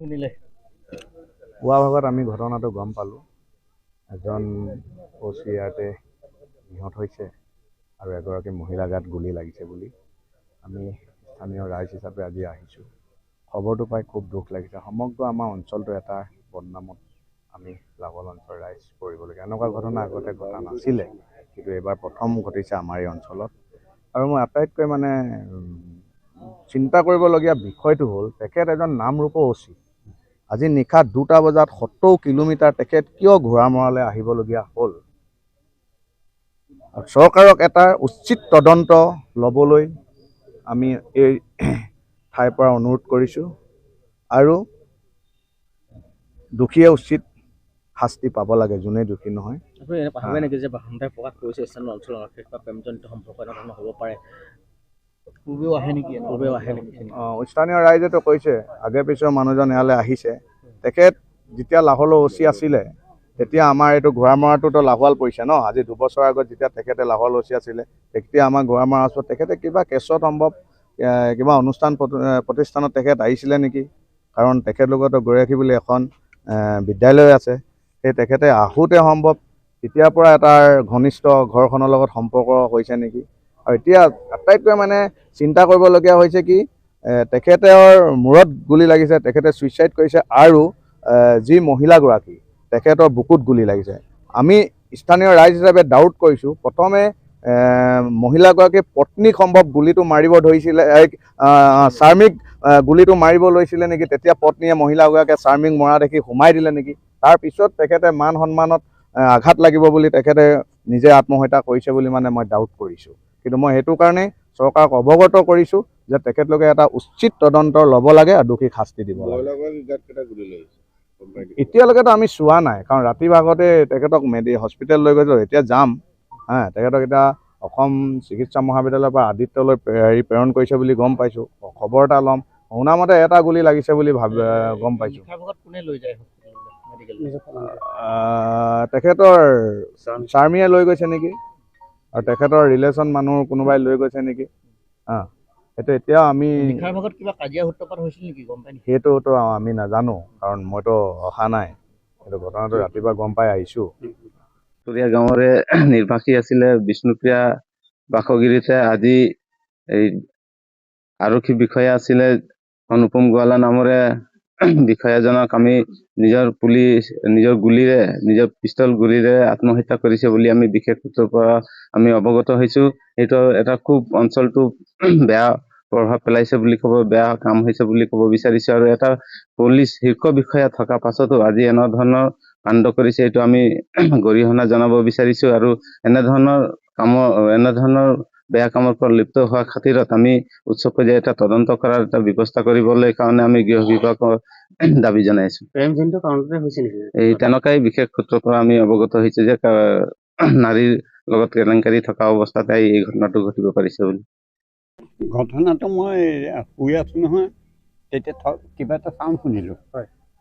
পুৱা ভাগত আমি ঘটনাটো গম পালোঁ। এজন OC ইয়াতে নিহত হৈছে আৰু এগৰাকী মহিলা গাত গুলি লাগিছে বুলি আমি স্থানীয় ৰাইজ হিচাপে আজি আহিছোঁ। খবৰটো পাই খুব দুখ লাগিছে। সমগ্ৰ আমাৰ অঞ্চলটো এটা বদনামত আমি লাভল অঞ্চলৰ ৰাইজ পৰিবলগীয়া। এনেকুৱা ঘটনা আগতে ঘটা নাছিলে, কিন্তু এইবাৰ প্ৰথম ঘটিছে আমাৰ এই অঞ্চলত। আৰু মই আটাইতকৈ চিন্তা কৰিবলগীয়া বিষয়টো হ'ল তেখেত এজন নামৰূপৰ OC। আজি নিশা 2টা বজাত 70 কিলোমিটাৰ তেখেত কিয় ঘোঁৰামৰালৈ আহিবলগীয়া হ'ল? আৰু চৰকাৰক এটা উচিত তদন্ত ল'বলৈ আমি এই ঠাইৰ পৰা অনুৰোধ কৰিছোঁ আৰু দোষীয়ে উচিত শাস্তি পাব লাগে, যোনে দোষী নহয়। ভাবে নেকি যে সন্দেহ প্ৰকাশ কৰিছে স্থানীয় অঞ্চলৰ প্ৰেমজনিত সম্পৰ্ক এনেধৰণৰ হ'ব পাৰে? পূৰ্বেও আহে নেকি? স্থানীয় ৰাইজেতো কৈছে, আগে পিছৰ মানুহজন ইয়ালৈ আহিছে। তেখেত যেতিয়া লাহোৱালৰ OC আছিলে তেতিয়া আমাৰ এইটো ঘোঁৰামৰাটোতো লাহোৱাল পৰিছে ন। আজি 2 বছৰ আগত যেতিয়া তেখেতে লাহোৱাল OC আছিলে তেতিয়া আমাৰ ঘোঁৰামৰা ওচৰত তেখেতে কিবা কেছত সম্ভৱ কিবা অনুষ্ঠান প্ৰতিষ্ঠানত তেখেত আহিছিলে নেকি। কাৰণ তেখেতলোকতো গৰাকী বুলি এখন বিদ্যালয় আছে। সেই তেখেতে আহোঁতে সম্ভৱ তেতিয়াৰ পৰা এটাৰ ঘনিষ্ঠ ঘৰখনৰ লগত সম্পৰ্ক হৈছে নেকি। আৰু এতিয়া আটাইতকৈ চিন্তা কৰিবলগীয়া হৈছে কি, তেখেতৰ মূৰত গুলি লাগিছে, তেখেতে ছুইচাইড কৰিছে আৰু যি মহিলাগৰাকী তেখেতৰ বুকুত গুলি লাগিছে। আমি স্থানীয় ৰাইজ হিচাপে ডাউট কৰিছোঁ, প্ৰথমে মহিলাগৰাকীৰ পত্নীক সম্ভৱ গুলিটো মাৰিব ধৰিছিলে, চাৰ্মিক গুলিটো মাৰিব লৈছিলে নেকি। তেতিয়া পত্নীয়ে মহিলাগৰাকীয়ে চাৰ্মিক মৰা দেখি সোমাই দিলে নেকি। তাৰপিছত তেখেতে মান সন্মানত আঘাত লাগিব বুলি তেখেতে নিজে আত্মহত্যা কৰিছে বুলি মই ডাউট কৰিছোঁ। কিন্তু মই সেইটো কাৰণে চৰকাৰক অৱগত কৰিছোঁ যে তেখেতলোকে এটা উচিত তদন্ত ল'ব লাগে আৰু দোষীক শাস্তি দিব লাগে। এতিয়ালৈকেতো আমি চোৱা নাই, কাৰণ ৰাতি ভাগতে তেখেতক হস্পিটেল লৈ গৈছোঁ। এতিয়া যাম, তেখেতক এতিয়া অসম চিকিৎসা মহাবিদ্যালয়ৰ পৰা আদিত্যলৈ প্ৰেৰণ কৰিছে বুলি গম পাইছোঁ। খবৰ এটা ল'ম। শুনামতে এটা গুলি লাগিছে বুলি গম পাইছোঁ। তেখেতৰ চাৰ্মিয়ে লৈ গৈছে নেকি, আৰু তেখেতৰ ৰিলেশ্যন মানুহ কোনোবাই লৈ গৈছে নেকি। সেইটো এতিয়াও আমি সেইটোতো আমি নাজানো, কাৰণ মইতো অহা নাই। সেইটো ঘটনাটো ৰাতিপুৱা গম পাই আহিছোঁ। গাঁৱৰে নিৰ্বাসী আছিলে বিষ্ণুপ্ৰিয়া বাসগিৰিতে আজি এই আৰক্ষী বিষয়া আছিলে অনুপম গোৱালা নামৰে বিষয়াজনক আমি নিজৰ গুলিৰে, নিজৰ পিষ্টল গুলিৰে আত্মহত্যা কৰিছে বুলি আমি বিশেষ সূত্ৰৰ পৰা আমি অৱগত হৈছোঁ। এইটো এটা খুব অঞ্চলটো বেয়া প্ৰভাৱ পেলাইছে বুলি ক'ব, বেয়া কাম হৈছে বুলি ক'ব বিচাৰিছোঁ। আৰু এটা পুলিচ শীৰ্ষ বিষয়া থকা পাছতো আজি এনেধৰণৰ কাণ্ড কৰিছে, এইটো আমি গৰিহণা জনাব বিচাৰিছোঁ। আৰু এনেধৰণৰ বেয়া কামৰ পৰা লিপ্ত হোৱা খাতিৰত আমি উচ্চ পৰ্যায়ে এটা তদন্ত কৰাৰ এটা ব্যৱস্থা কৰিবলৈ কাৰণে আমি গৃহ বিভাগৰ দাবী জনাইছোঁ। এই তেনেকুৱাই বিশেষ সূত্ৰৰ পৰা আমি অৱগত হৈছোঁ যে নাৰীৰ লগত কেলেংকাৰী থকা অৱস্থাতে এই ঘটনাটো ঘটিব পাৰিছে বুলি। ঘটনাটো মই শুই আছোঁ নহয়, তেতিয়া কিবা এটা চাউণ্ড শুনিলোঁ।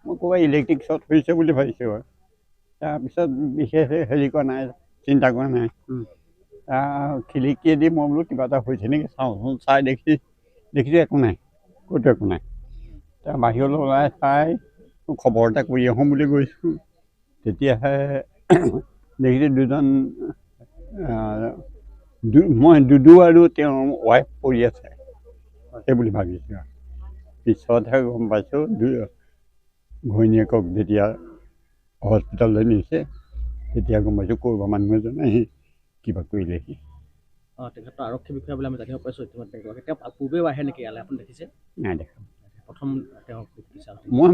মই ক'ৰবাত ইলেক্ট্ৰিক শ্বৰ্ট হৈছে বুলি ভাবিছোঁ। তাৰপিছত বিশেষ হেৰি কৰা নাই, চিন্তা কৰা নাই। খিৰিকীয়েদি মই বোলো কিবা এটা হৈছে নেকি চাওঁচোন, চাই দেখিছোঁ একো নাই, ক'তো একো নাই। বাহিৰলৈ ওলাই চাই খবৰ এটা কৰি আহোঁ বুলি গৈছোঁ, তেতিয়াহে দেখিছোঁ মই দুদু আৰু তেওঁৰ ৱাইফ পৰি আছে, সেই বুলি ভাবিছোঁ। পিছতহে গম পাইছোঁ ঘৈণীয়েকক যেতিয়া হস্পিটেললৈ নিছে তেতিয়া গম পাইছোঁ ক'ৰবাৰ মানুহ এজনে কিবা কৰিলেহি। তেখেতৰ আৰক্ষী বিষয়া বুলি আমি জানিব পাৰিছোঁ। তেওঁ পূৰ্বেও আহে নেকি ইয়ালৈ, আপুনি দেখিছে? নাই দেখা। প্ৰথম তেওঁ মই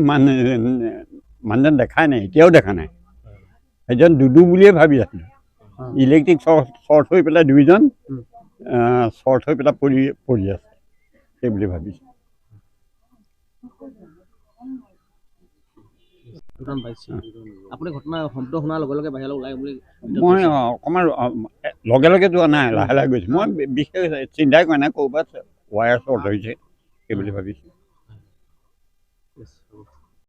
মানুহজন দেখাই নাই, এতিয়াও দেখা নাই। এজন দুদু বুলিয়ে ভাবি আছিলোঁ। ইলেক্ট্ৰিক শ্বৰ্ট হৈ পেলাই দুইজন শ্বৰ্ট হৈ পেলাই পৰি আছে, সেই বুলি ভাবিছোঁ। আপুনি ঘটনা শব্দ শুনাৰ লগে লগে বাহিৰলৈ ওলাই বুলি? মই অকণমান লগে লগে যোৱা নাই, লাহে লাহে গৈছোঁ। মই বিশেষ চিন্তাই কৰা নাই, ক'ৰবাত ৱায়াৰ শ্বৰ্ট হৈছে সেই বুলি ভাবিছোঁ।